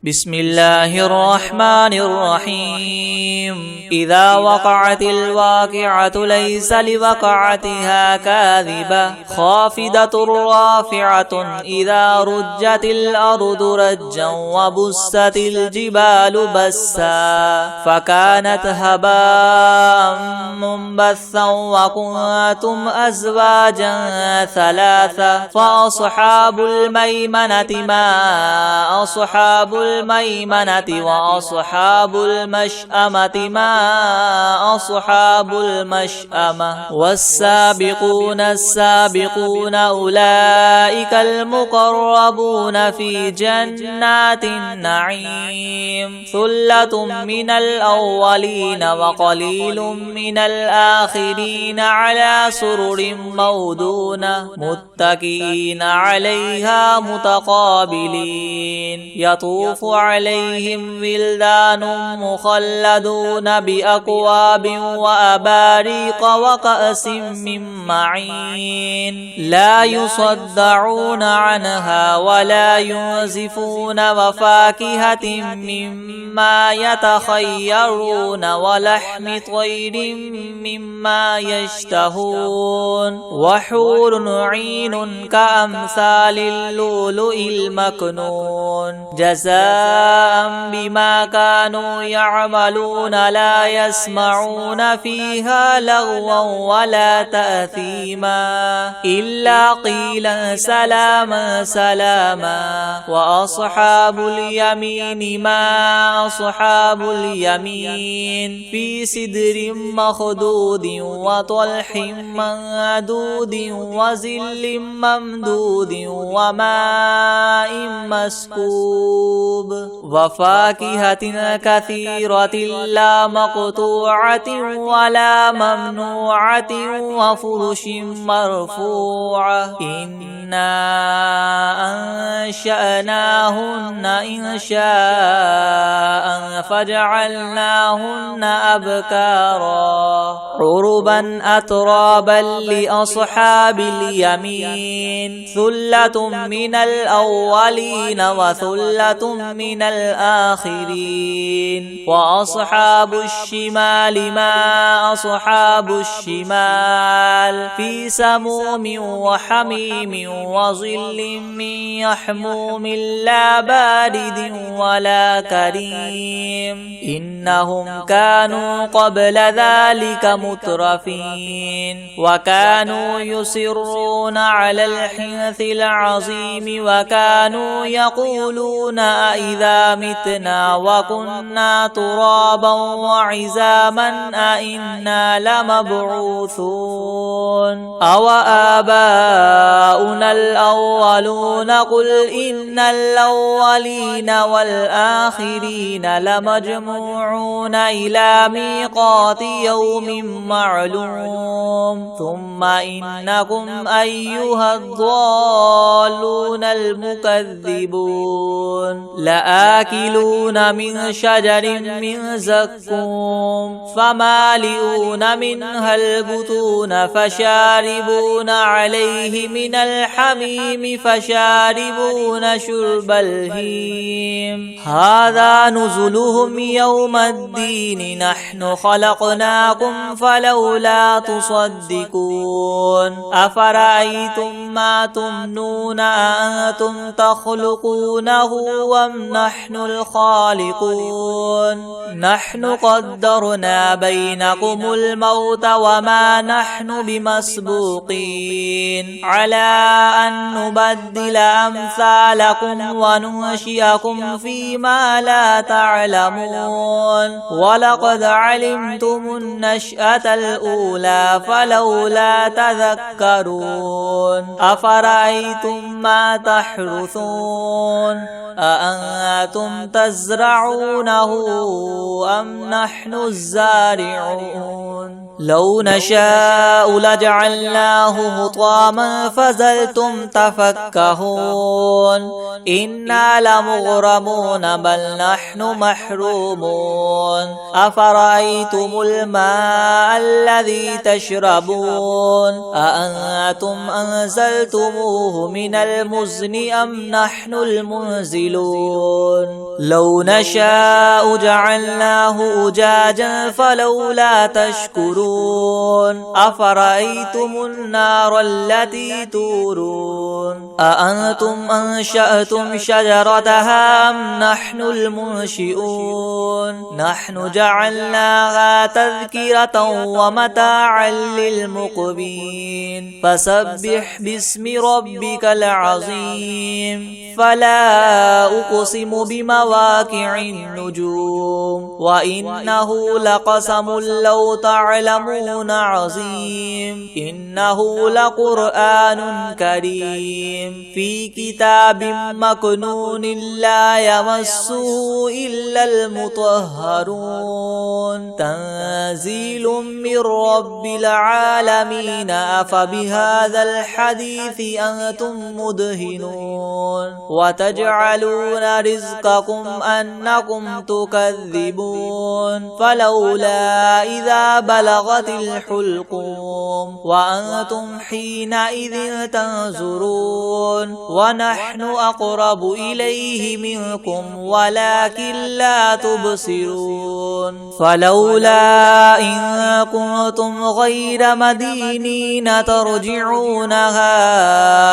بسم الله الرحمن الرحيم إذا وقعت الواقعة ليس لوقعتها كاذبة خافضة رافعة إذا رجت الأرض رجا وبست الجبال بسا فكانت هباء منبثا وكنتم أزواجا ثلاثة فأصحاب الميمنة ما أصحاب الميمنة وأصحاب المشأمة ما أصحاب المشأمة والسابقون السابقون أولئك المقربون في جنات النعيم ثلة من الأولين وقليل من الآخرين على سرر مودونة متكئين عليها متقابلين يطوف عليهم ولدان مخلدون بأكواب وأباريق وكأس من معين لا يصدعون عنها ولا ينزفون وفاكهة مما يتخيرون ولحم طير مما يشتهون وحور عين كأمثال اللؤلؤ المكنون جزاء بما كانوا يعملون لا يسمعون فيها لغوا ولا تأثيما إلا قيلا سلاما سلاما وأصحاب اليمين ما أصحاب اليمين في سدر مخدود وطلح منضود وظل ممدود وماء مسكوب وفاكهة كثيرة لا مقطوعة ولا ممنوعة وفرش مرفوعة إنا أنشأناهن إنشاء فجعلناهن أبكارا عربا أترابا لأصحاب اليمين ثلة من الأولين وثلة من الآخرين وأصحاب الشمال ما أصحاب الشمال في سموم وحميم وظل من يحموم لا بارد ولا كريم إنهم كانوا قبل ذلك مترفين وكانوا يصرون على الحنث العظيم وكانوا يقولون أئذا متنا وكنا ترابا وعظاما أئنا لمبعوثون أو آباؤنا الأولون قل إن الأولين والآخرين لمجموعون إلى ميقات يوم معلوم ثم إنكم أيها الضالون المكذبون لآكلون من شجر من زقوم فمالئون منها البطون فشاربون عليه من الحميم فشاربون شرب الهيم هذا نزلهم يوم الدين نحن خلقناكم فلولا تصدقون أفرأيتم ما تمنون أأنتم تخلقونه أم نحن الخالقون نحن قدرنا بينكم الموت وما نحن بمسبوقين على أن نبدل أمثالكم وننشئكم فيما لا تعلمون ولقد علمتم النشأة الأولى فلولا تذكرون أفرأيتم ما تحرثون أأنتم تزرعونه أم نحن الزارعون لو نشاء لجعلناه حطاما فظلتم تفكهون إنا لمغرمون بل نحن محرومون أفرأيتم الماء الذي تشربون أأنتم أنزلتموه من المزن أم نحن المنزلون تنزلون لو نشاء جعلناه أجاجا فلولا تشكرون أفرأيتم النار التي تورون أأنتم أنشأتم شجرتها أم نحن المنشئون نحن جعلناها تذكرة ومتاعا للمقبين فسبح باسم ربك العظيم فلا أقسم بمواقع النجوم وإنه لقسم لو تعلمون عظيم إنه لقرآن كريم في كتاب مكنون لا يمسه إلا المطهرون تنزيل من رب العالمين أفبهذا الحديث أنتم مدهنون وتجعلون رزقكم أنكم تكذبون فلولا إذا بلغت الحلقوم وأنتم حينئذ تنظرون ونحن أقرب إليه منكم ولكن لا تبصرون فلولا إن كنتم غير مدينين ترجعونها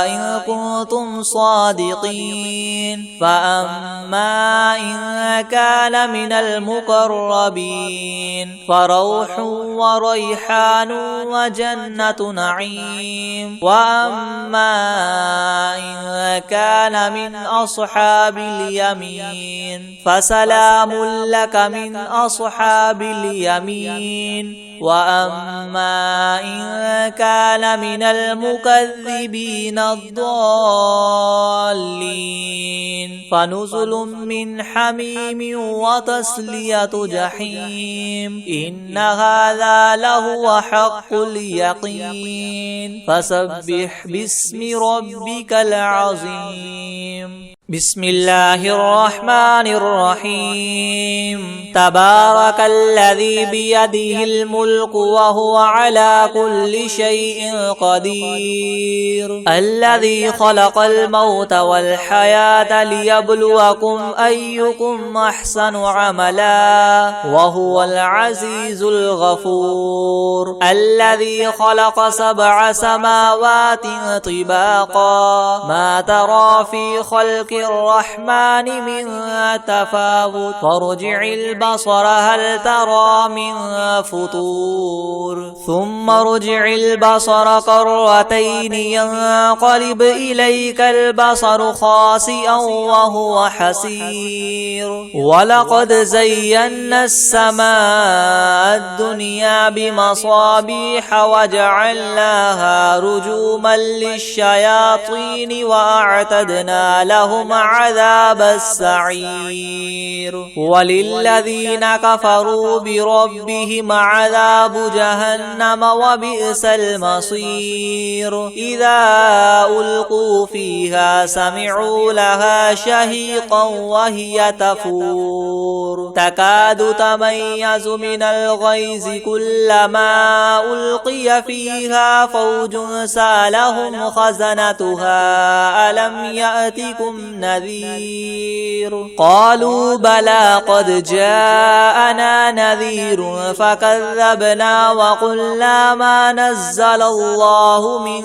إن كنتم صادقين فأما إن كان من المقربين فروح وريحان وجنة نعيم وأما إن كان من أصحاب اليمين فسلام لك من أصحاب اليمين وأما إن كان من المكذبين الضالين فنزل من حميم وتصلية جحيم إن هذا لهو حق اليقين فسبح باسم ربك العظيم بسم الله الرحمن الرحيم تبارك الذي بيده الملك وهو على كل شيء قدير الذي خلق الموت والحياة ليبلوكم أيكم أحسن عملا وهو العزيز الغفور الذي خلق 7 سماوات طباقا ما ترى في خلق الرحمن من تفاوت فارجع البصر هل ترى من فطور ثم ارجع البصر كرتين ينقلب إليك البصر خاسئا وهو حسير ولقد زينا السماء الدنيا بمصابيح وجعلناها رجوما للشياطين وأعتدنا لهم عذاب السعير وللذين كفروا بربهم عذاب جهنم وبئس المصير إذا ألقوا فيها سمعوا لها شهيقا وهي تفور تكاد تميز من الغيظ كلما ألقي فيها فوج سألهم خزنتها ألم يأتكم نذير قالوا بلى قد جاءنا نذير فكذبنا وقلنا ما نزل الله من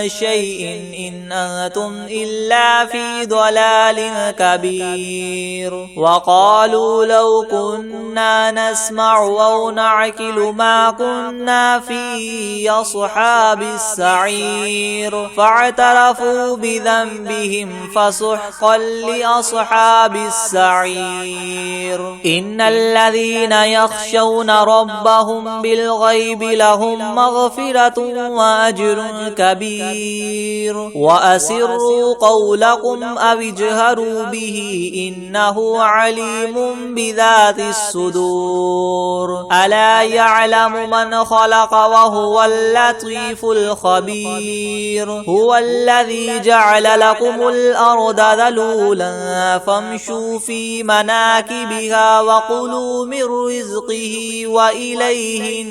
شيء إن أنتم إلا في ضلال كبير وقالوا لو كنا نسمع أو نعقل ما كنا في أصحاب السعير فاعترفوا بذنبهم فسحقا لأصحاب السعير إن الذين يخشون ربهم بالغيب لهم مغفرة وأجر كبير وأسروا قولكم أو اجهروا به إنه عليم بذات الصدور ألا يعلم من خلق وهو اللطيف الخبير هو الذي جعل لكم الأرض ذلولا فامشوا في مناكبها وكلوا من رزقه وإليه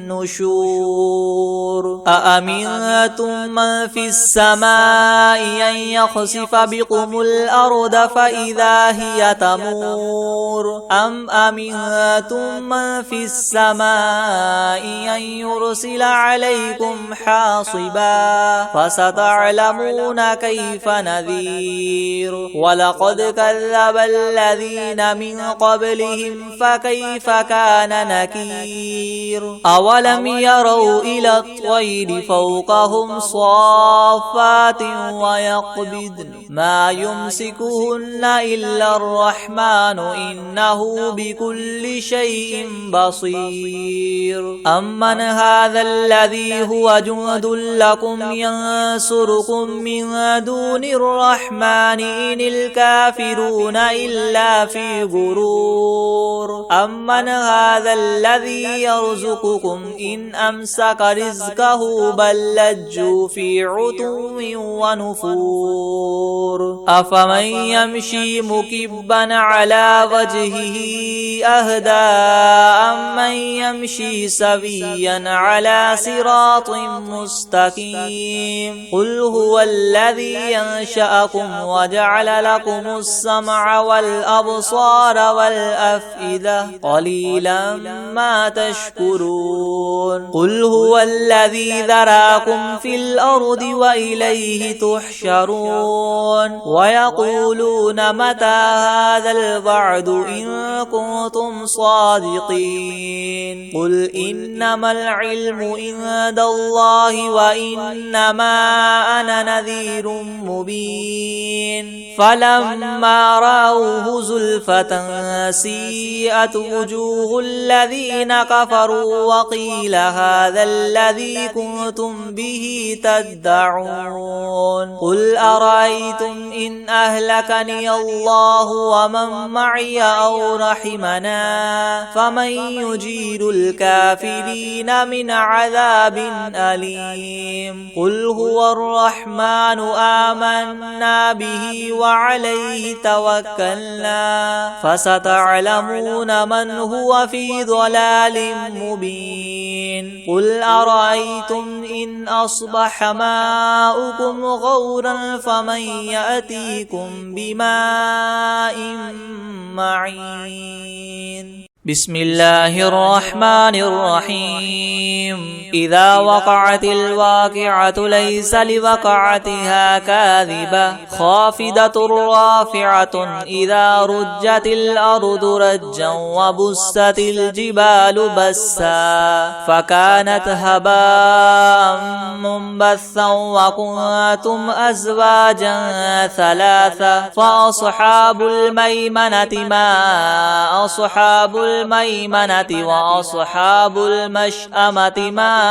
النشور أأمنتم من في السماء أن يخسف بكم الأرض فإذا هي تمور أم أمنتم من في السماء أن يرسل عليكم حاصبا فستعلمون كيف نذير ولقد كذب الذين من قبلهم فكيف كان نكير أولم يروا إلى الطير فوقهم صافات ويقبضن ما يمسكهن إلا الرحمن إنه بكل شيء بصير أمن هذا الذي هو جند لكم ينصركم من دون الرحمن إن الكافرون إلا في غرور أمن هذا الذي يرزقكم إن أمسك رزقه بل لجوا في عتو ونفور أفمن يمشي مكبا على وجهه أهدى أمن يمشي سويا على صراط مستقيم قل هو الذي ينشأكم وجعل لكم السمع والأبصار والأفئدة قليلا ما تشكرون قل هو الذي ذراكم في الأرض وإليه تحشرون ويقولون متى هذا الوعد إن كنتم صادقين قل إنما العلم عند الله وإنما أنا نذير مبين فلما رأوه زلفة سيئت وجوه الذين كفروا وقيل هذا الذي كنتم به تدعون قل أرأيتم إن أهلكني الله ومن معي أو رحمنا فمن يجير الكافرين من عذاب أليم قل هو الرحمن آمنا به وعليه توكلنا فستعلمون من هو في ضلال مبين قل أرأيتم إن أصبح ماؤكم غورا فمن يأتيكم بماء معين بسم الله الرحمن الرحيم إذا وقعت الواقعة ليس لوقعتها كاذبة خافضة رافعة إذا رجت الأرض رجا وبست الجبال بسا فكانت هباء منبثا وكنتم أزواجا ثلاثة فأصحاب الميمنة ما أصحاب الميمنة وأصحاب المشأمة ما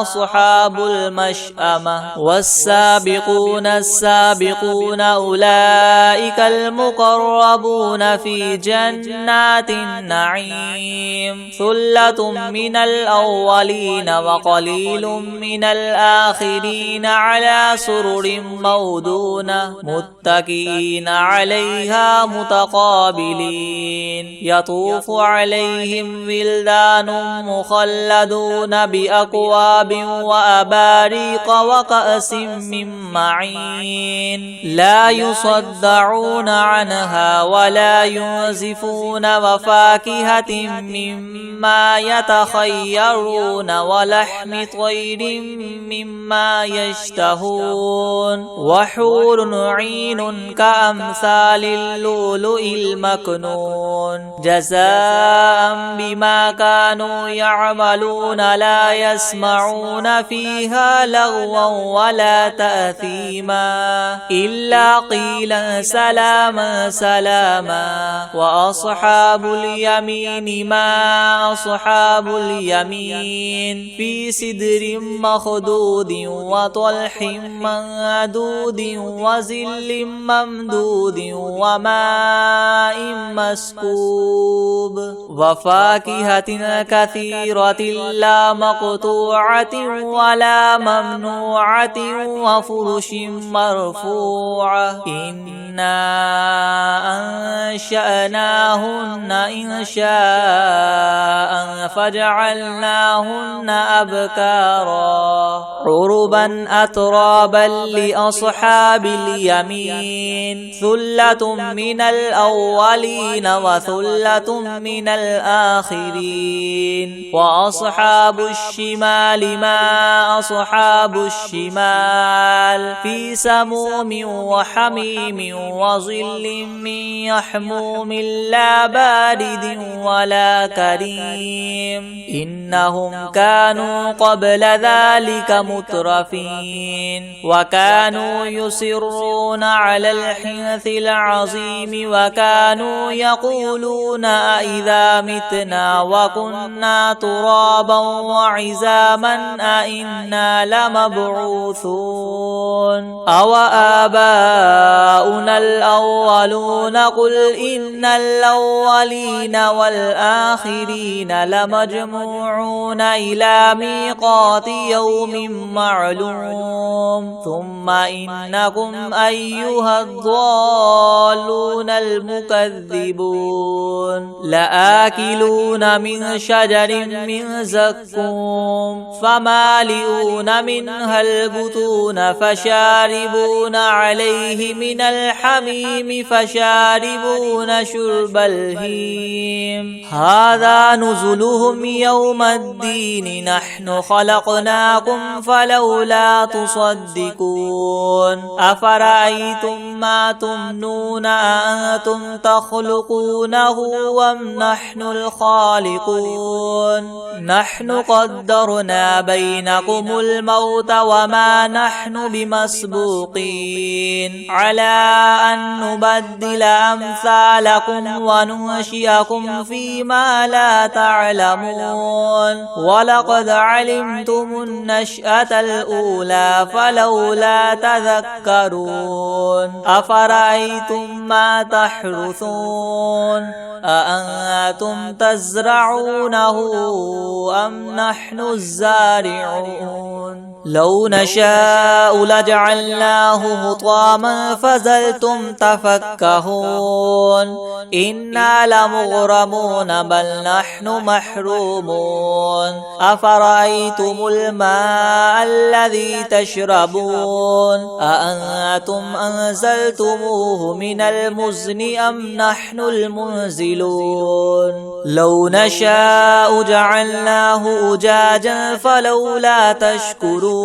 أصحاب المشأمة والسابقون السابقون أولئك المقربون في جنات النعيم ثلة من الأولين وقليل من الآخرين على سرر موضونة متكئين عليها متقابلين يطوف عليهم ولدان مخلدون بأكواب وأباريق وكأس من معين لا يصدعون عنها ولا ينزفون وفاكهة مما يتخيرون ولحم طير مما يشتهون وحور عين كأمثال اللؤلؤ المكنون جزاء بما كانوا يعملون لا يسمعون فيها لغوا ولا تأثيما إلا قيلا سلاما سلاما وأصحاب اليمين ما أصحاب اليمين في سدر مخدود وطلح منضود وظل ممدود وماء مسكوب وفاكهة كثيرة لا مقطوعة ولا ممنوعة وفرش مرفوعة إنا أنشأناهن إنشاء فجعلناهن أبكارا عربا أترابا لأصحاب اليمين ثلة من الأولين وثلة من الآخرين وأصحاب الشمال ما أصحاب الشمال في سموم وحميم وظل من يحموم لا بارد ولا كريم إنهم كانوا قبل ذلك مترفين وكانوا يصرون على الحنث العظيم وكانوا يقولون أئذا متنا وكنا ترابا وعزاما أئنا لمبعوثون أو آباؤنا الأولون قل إن الأولين والآخرين لمجموعون إلى ميقات يوم معلوم ثم إنكم أيها الضالون المكذبون لآكلون من شجر من زقوم فمالئون منها البطون فشاربون عليه من الحميم فشاربون شرب الهيم هذا نزلهم يوم الدين نحن خلقناكم فلولا تصدقون أفرأيتم ما تمنون أأنتم تخلقونه أم نحن الخالقون نحن قدرنا بينكم الموت وما نحن بمسبوقين على أن نبدل أمثالكم وننشئكم فيما لا تعلمون ولقد علمتم النشأة الأولى فلولا تذكرون أفرأيتم ما تحرثون أأنتم تزرعونه أم نحن الزارعون لو نشاء لجعلناه حطاما فظلتم تفكهون إنا لمغرمون بل نحن محرومون أفرأيتم الماء الذي تشربون أأنتم أنزلتموه من المزن أم نحن المنزلون لو نشاء جعلناه أجاجا فلولا تشكرون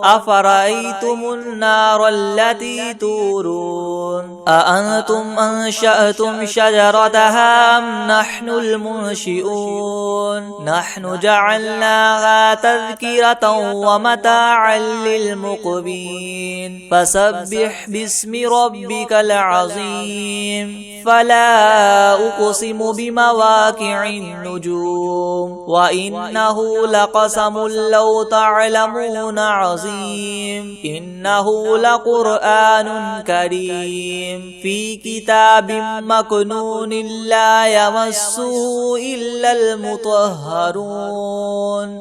أفرأيتم النار التي تورون أأنتم أنشأتم شجرتها أم نحن المنشئون نحن جعلناها تذكرة ومتاعا للمقوين فسبح باسم ربك العظيم فلا أقسم بمواقع النجوم وإنه لقسم لو تعلمون عظيم إنه لقرآن كريم في كتاب مكنون لا يمسه إلا المطهرون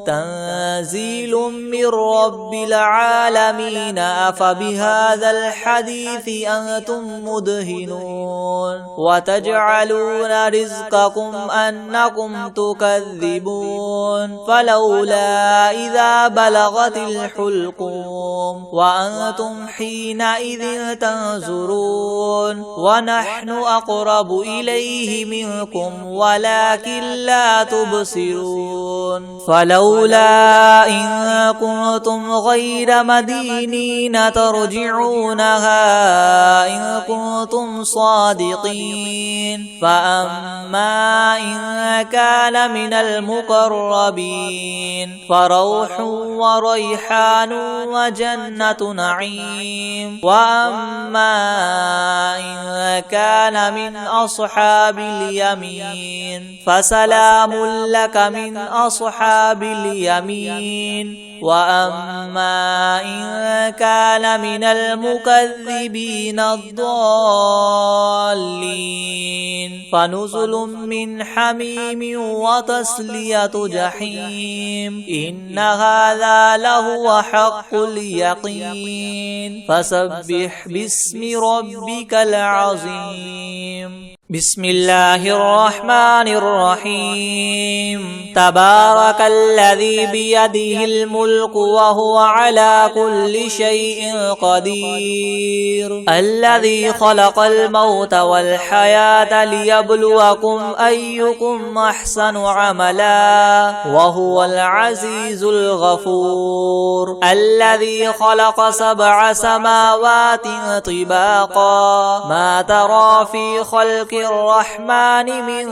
تنزيل من رب العالمين أفبهذا الحديث أنتم مدهنون وتجعلون رزقكم أنكم تكذبون فلولا إذا بلغت الحلقوم وأنتم حينئذ تنظرون ونحن أقرب إليه منكم ولكن لا تبصرون فلولا إن كنتم غير مدينين ترجعونها إن كنتم صادقين فأما إن كان من المقربين فروح وريحان وجنة نعيم وأما إن كان من أصحاب اليمين فسلام لك من أصحاب اليمين وأما إن كان من المكذبين الضالين فنزل من حميم وتصلية جحيم إن هذا لهو حق اليقين فسبح باسم ربك العظيم بسم الله الرحمن الرحيم تبارك الذي بيده الملك وهو على كل شيء قدير الذي خلق الموت والحياة ليبلوكم أيكم أحسن عملا وهو العزيز الغفور الذي خلق 7 سماوات طباقا ما ترى في خلق الرحمن من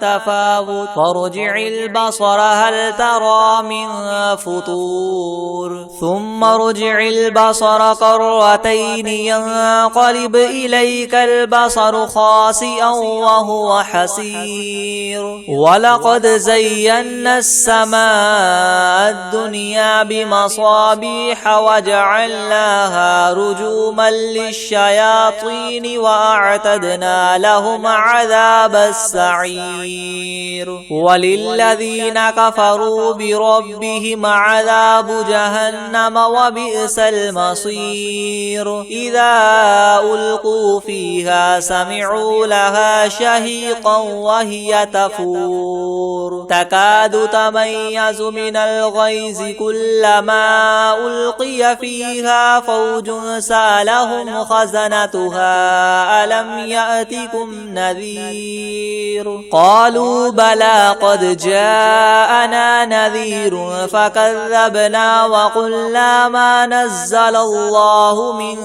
تفاوت فارجع البصر هل ترى من فطور ثم ارجع البصر كرتين ينقلب إليك البصر خاسئا وهو حسير ولقد زينا السماء الدنيا بمصابيح وجعلناها رجوما للشياطين وأعتدنا لهم عذاب السعير وللذين كفروا بربهم عذاب جهنم وبئس المصير إذا ألقوا فيها سمعوا لها شهيقا وهي تفور تكاد تميز من الغيظ كلما ألقي فيها فوج سألهم خزنتها ألم يأتكم نذير قالوا بلى قد جاءنا نذير فكذبنا وقلنا ما نزل الله من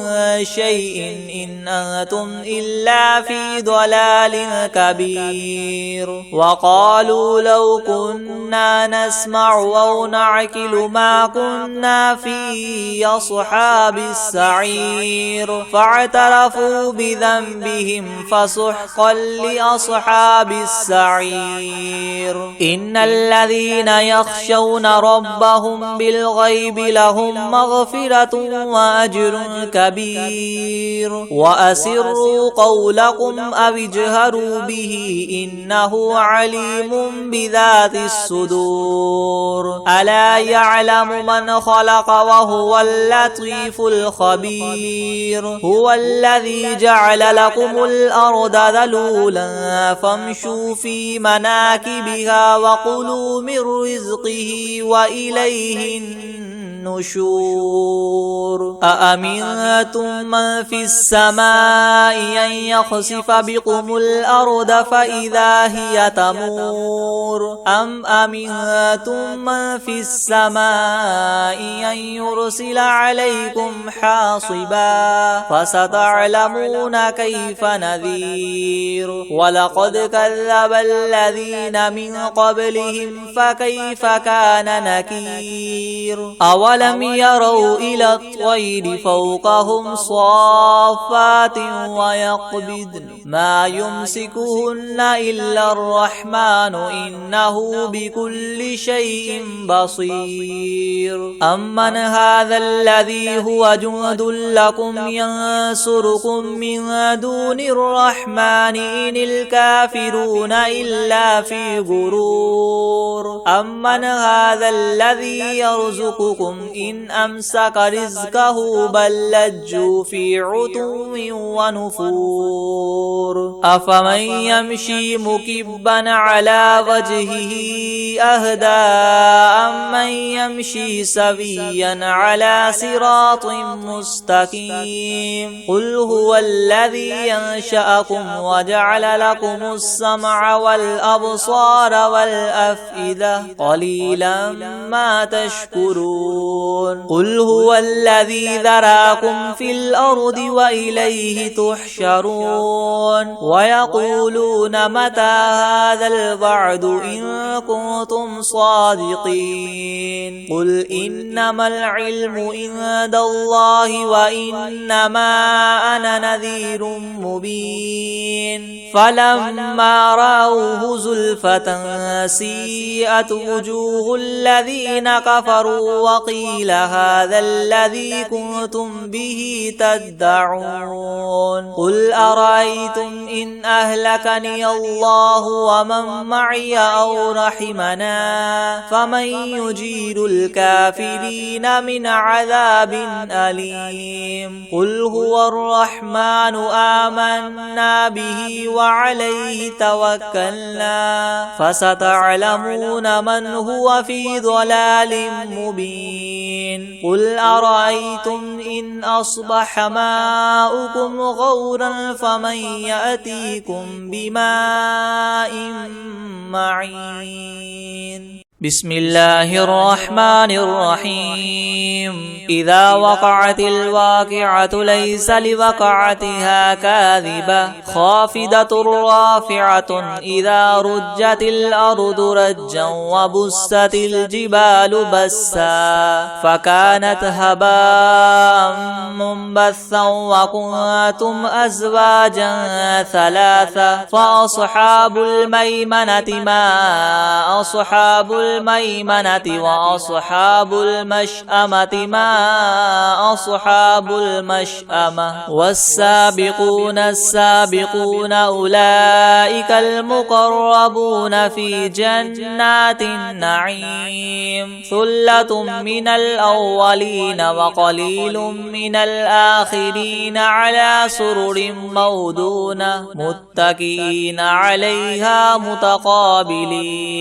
شيء إن أنتم إلا في ضلال كبير وقالوا لو كنا نسمع أو نعقل ما كنا في أصحاب السعير فاعترفوا بذنبهم فسحقا لأصحاب السعير إن الذين يخشون ربهم بالغيب لهم مغفرة وأجر كبير وأسروا قولكم أو اجهروا به إنه عليم بذات الصدور ألا يعلم من خلق وهو اللطيف الخبير هو الذي جعل لكم الأرض ذلولا فامشوا في مناكبها وكلوا من رزقه وإليه النشور أأمنتم من في السماء أن يخسف بكم الأرض فإذا هي تمور أم أمنتم من في السماء أن يرسل عليكم حاصبا فستعلمون كيف نذير ولقد كذب الذين من قبلهم فكيف كان نكير أولم يروا إلى الطير فوقهم صافات ويقبضن ما يمسكهن إلا الرحمن إنه بكل شيء بصير أمن هذا الذي هو جند لكم ينصركم من دون الرحمن إن الكافرون إلا في غرور أمن هذا الذي يرزقكم إن أمسك رزقه بل لجوا في عتو ونفور أفمن يمشي مكبا على وجهه أهدى أمن يمشي سويا على صراط مستقيم قل هو الذي ينشأكم وجعل لكم السمع والأبصار والأفئدة قليلا ما تشكرون قل هو الذي ذراكم في الأرض وإليه تحشرون ويقولون متى هذا الوعد إن كنتم صادقين قل إنما العلم عند الله وإنما أنا نذير مبين فلما رأوه زلفة سيئت وجوه الذين كفروا وقيل وقيل هذا الذي كنتم به تدعون قل أرأيتم إن أهلكني الله ومن معي أو رحمنا فمن يجير الكافرين من عذاب أليم قل هو الرحمن آمنا به وعليه توكلنا فستعلمون من هو في ضلال مبين قل أرأيتم إن أصبح ماؤكم غورا فمن يأتيكم بماء معين بسم الله الرحمن الرحيم إذا وقعت الواقعة ليس لوقعتها كاذبة خافضة رافعة إذا رجت الأرض رجا وبست الجبال بسا فكانت هباء منبثا وكنتم أزواجا ثلاثة فأصحاب الميمنة ما أصحاب الميمنة وأصحاب المشأمة ما أصحاب المشأمة والسابقون السابقون أولئك المقربون في جنات النعيم ثلة من الأولين وقليل من الآخرين على سرر مودونة متكئين عليها متقابلين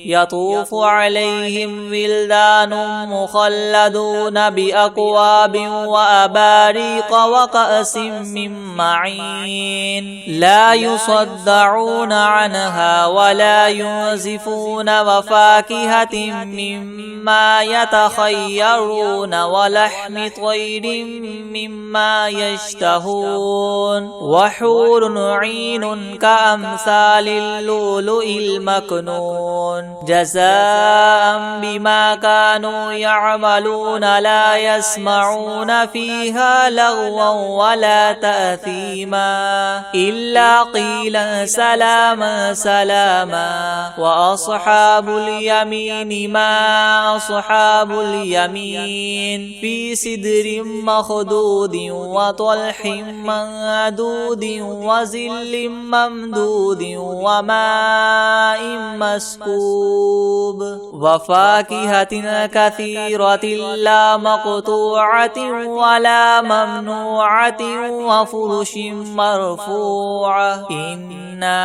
يطوف عليهم ولدان مخلدون بأكواب وأباريق وكأس من معين لا يصدعون عنها ولا ينزفون وفاكهة مما يتخيرون ولحم طير مما يشتهون وحور عين كأمثال اللؤلؤ المكنون جزاء بما كانوا يعملون لا يسمعون فيها لغوا ولا تأثيما إلا قيلا سلاما سلاما وأصحاب اليمين ما أصحاب اليمين في سدر مخدود وطلح منضود وظل ممدود وماء مسكوب وفاكهة كثيرة لا مقطوعة ولا ممنوعة وفرش مرفوعة إنا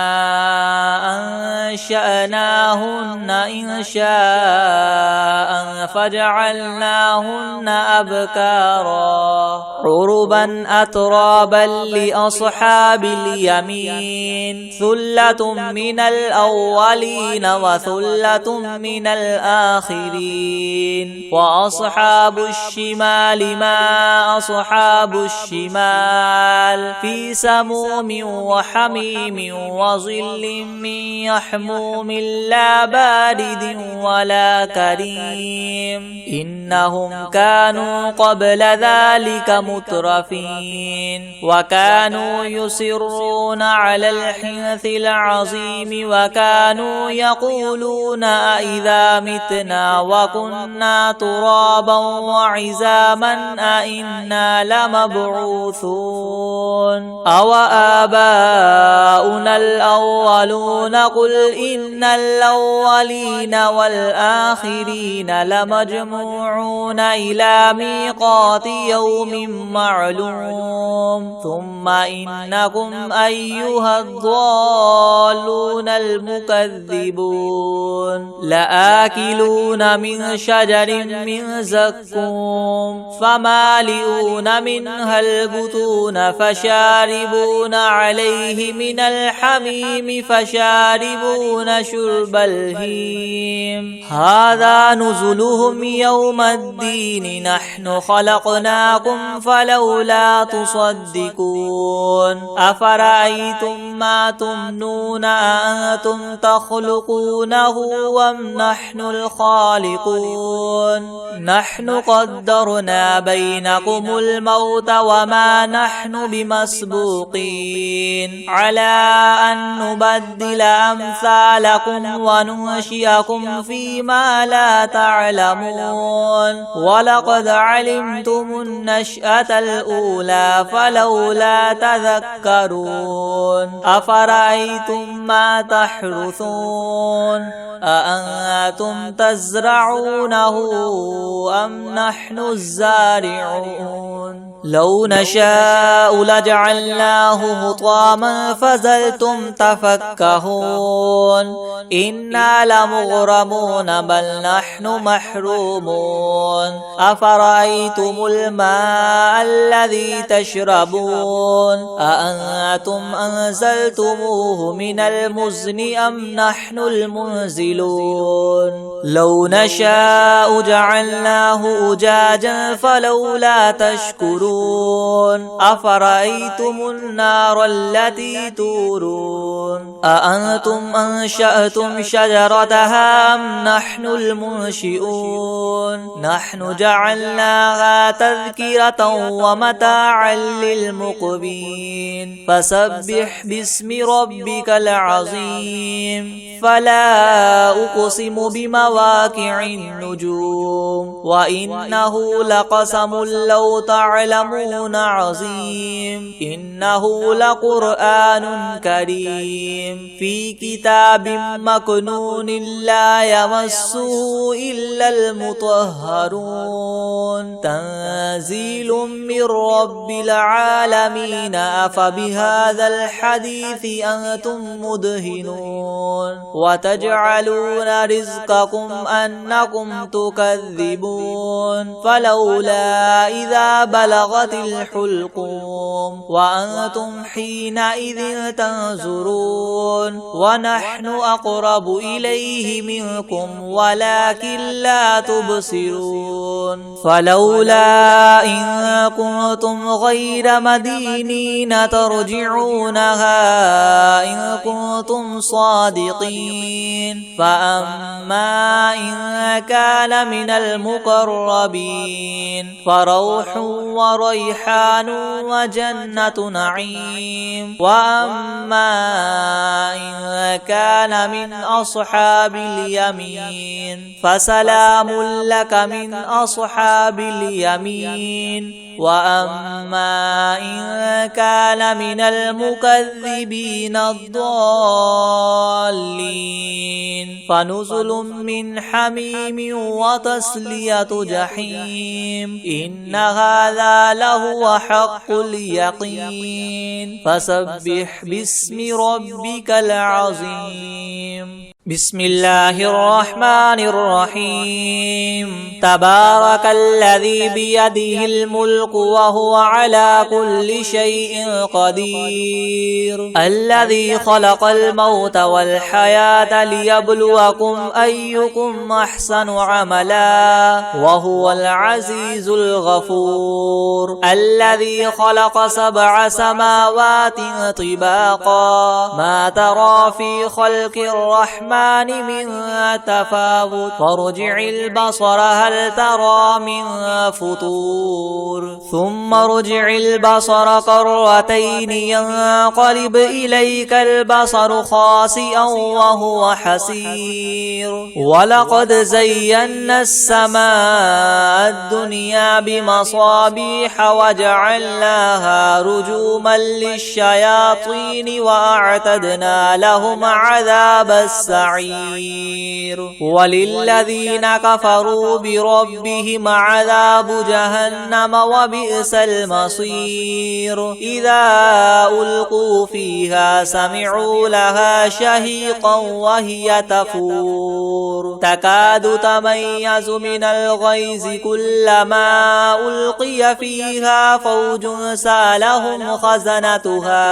أنشأناهن إنشاء فجعلناهن أبكارا عربا أترابا لأصحاب اليمين ثلة من الأولين وثلة من الآخرين وأصحاب الشمال ما أصحاب الشمال في سموم وحميم وظل من يحموم لا بارد ولا كريم إنهم كانوا قبل ذلك مترفين وكانوا يصرون على الحنث العظيم وكانوا يقولون أئذا متنا وكنا ترابا وعزاما أئنا لمبعوثون أو آباؤنا الأولون قل إن الأولين والآخرين لمجموعون إلى ميقات يوم معلوم ثم إنكم أيها الضالون المكذبون لآكلون من شجر من زقوم فمالئون منها البطون فشاربون عليه من الحميم فشاربون شرب الهيم هذا نزلهم يوم الدين نحن خلقناكم فلولا تصدقون أفرأيتم ما تمنون أأنتم تخلقونه أم نحن الخالقون نحن قدرنا بينكم الموت وما نحن بمسبوقين على أن نبدل أمثالكم وننشئكم فيما لا تعلمون ولقد علمتم النشأة الأولى فلولا تذكرون أفرأيتم ما تحرثون أأنتم تزرعونه أم نحن الزارعون لو نشاء لجعلناه حطاما فظلتم تفكهون إنا لمغرمون بل نحن محرومون أفرأيتم الماء الذي تشربون أأنتم أنزلتموه من المزن أم نحن المنزلون لو نشاء جعلناه أجاجا فلولا تشكرون أفرأيتم النار التي تورون أأنتم أنشأتم شجرتها أم نحن المنشئون نحن جعلناها تذكرة ومتاعا للمقبين فسبح باسم ربك العظيم فلا أقسم بمواقع النجوم وإنه لقسم لو تعلمون عظيم إنه لقرآن كريم في كتاب مكنون لا يمسه إلا المطهرون تنزيل من رب العالمين أفبهذا الحديث أنتم مدهنون وتجعلون رزقكم أنكم تكذبون فلولا إذا بلغت الحلقوم وأنتم حينئذ تنظرون ونحن أقرب إليه منكم ولكن لا تبصرون فلولا إن كنتم غير مدينين ترجعونها إن كنتم صادقين فأما إن كان من المقربين فروح وريحان وجنة نعيم وأما إن كان من أصحاب اليمين فسلام لك من أصحاب اليمين وأما إن كان من المكذبين الضالين فنزل من حميم وتصلية جحيم إن هذا لهو حق اليقين فسبح باسم ربك العظيم بسم الله الرحمن الرحيم تبارك الذي بيده الملك وهو على كل شيء قدير الذي خلق الموت والحياة ليبلوكم أيكم أحسن عملا وهو العزيز الغفور الذي خلق 7 سماوات طباقا ما ترى في خلق الرحمن من تفاوت فارجع البصر هل ترى من فطور ثم ارجع البصر كرتين ينقلب إليك البصر خاسئا وهو حسير ولقد زينا السماء الدنيا بمصابيح وجعلناها رجوما للشياطين وأعتدنا لهم عذاب السعير وللذين كفروا بربهم عذاب جهنم وبئس المصير إذا ألقوا فيها سمعوا لها شهيقا وهي تفور تكاد تميز من الغيظ كلما ألقي فيها فوج سالهم خزنتها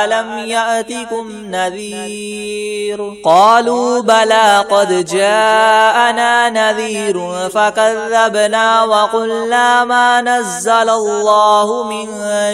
ألم يأتكم نذير قالوا قالوا بلى قد جاءنا نذير فكذبنا وقلنا ما نزل الله من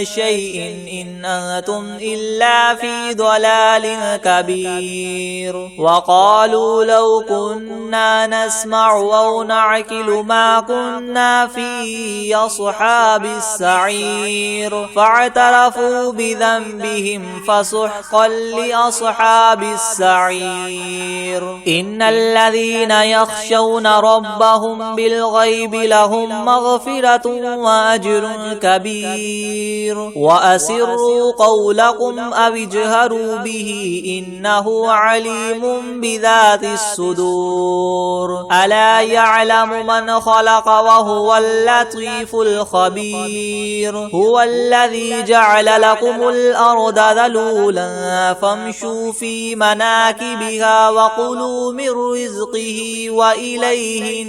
شيء إن أنتم إلا في ضلال كبير وقالوا لو كنا نسمع أو نعقل ما كنا في أصحاب السعير فاعترفوا بذنبهم فسحقا لأصحاب السعير إن الذين يخشون ربهم بالغيب لهم مغفرة وأجر كبير وأسروا قولكم أو اجهروا به إنه عليم بذات الصدور ألا يعلم من خلق وهو اللطيف الخبير هو الذي جعل لكم الأرض ذلولا فامشوا في مناكبها وكلوا من رزقه وإليه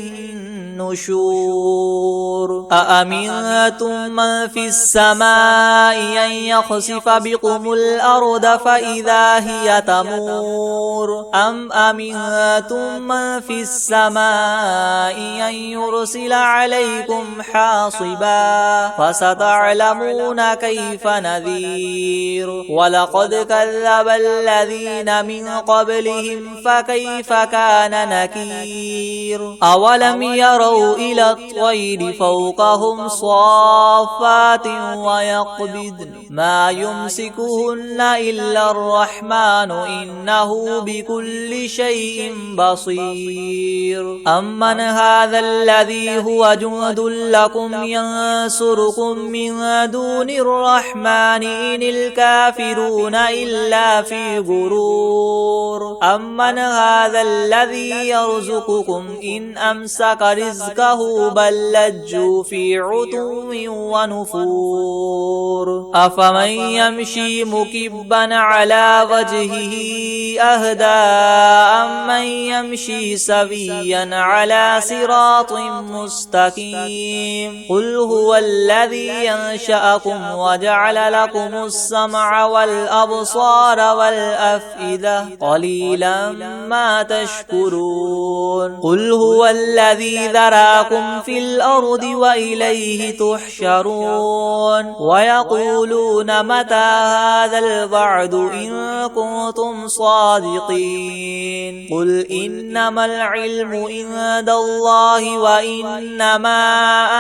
النشور أأمنتم من في السماء أن يخسف بكم الأرض فإذا هي تمور أم أمنتم من في السماء أن يرسل عليكم حاصبا فستعلمون كيف نذير ولقد كذب الذين من قبلهم فكيف كان نكير أولم يروا إلى الطير فوقهم صافات ويقبضن ما يمسكهن إلا الرحمن إنه بكل شيء بصير أمن هذا الذي هو جند لكم ينصركم من دون الرحمن إن الكافرون إلا في غرور أمن هذا الذي يرزقكم إن أمسك رزقه بل لجوا في عتو ونفور أفمن يمشي مكبا على وجهه أهدى أمن يمشي سويا على صراط مستقيم قل هو الذي ينشأكم وجعل لكم السمع والأبصار والأفئدة قليلا ما تشكرون قل هو الذي ذراكم في الأرض وإليه تحشرون ويقولون متى هذا الوعد إن كنتم صادقين قل إنما العلم عند الله وإنما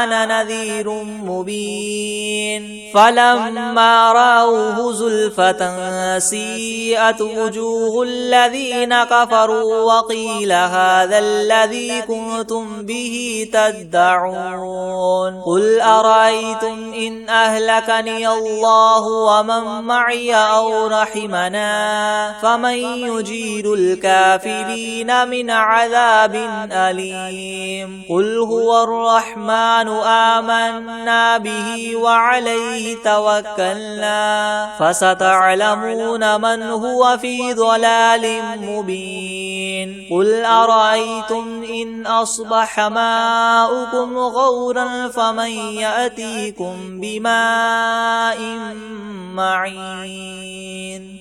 أنا نذير مبين فلما رأوه زلفة سيئت وجوه الذين كفروا وقيل هذا الذي كنتم به تدعون قل أرأيتم إن أهلكني الله ومن معي أو رحمنا فمن يجير الكافرين من عذاب أليم قل هو الرحمن آمنا به وعليه توكلنا فستعلمون من هو في ضلال مبين قل أرأيتم إن أصبح ماؤكم غورا فمن يأتيكم بماء معين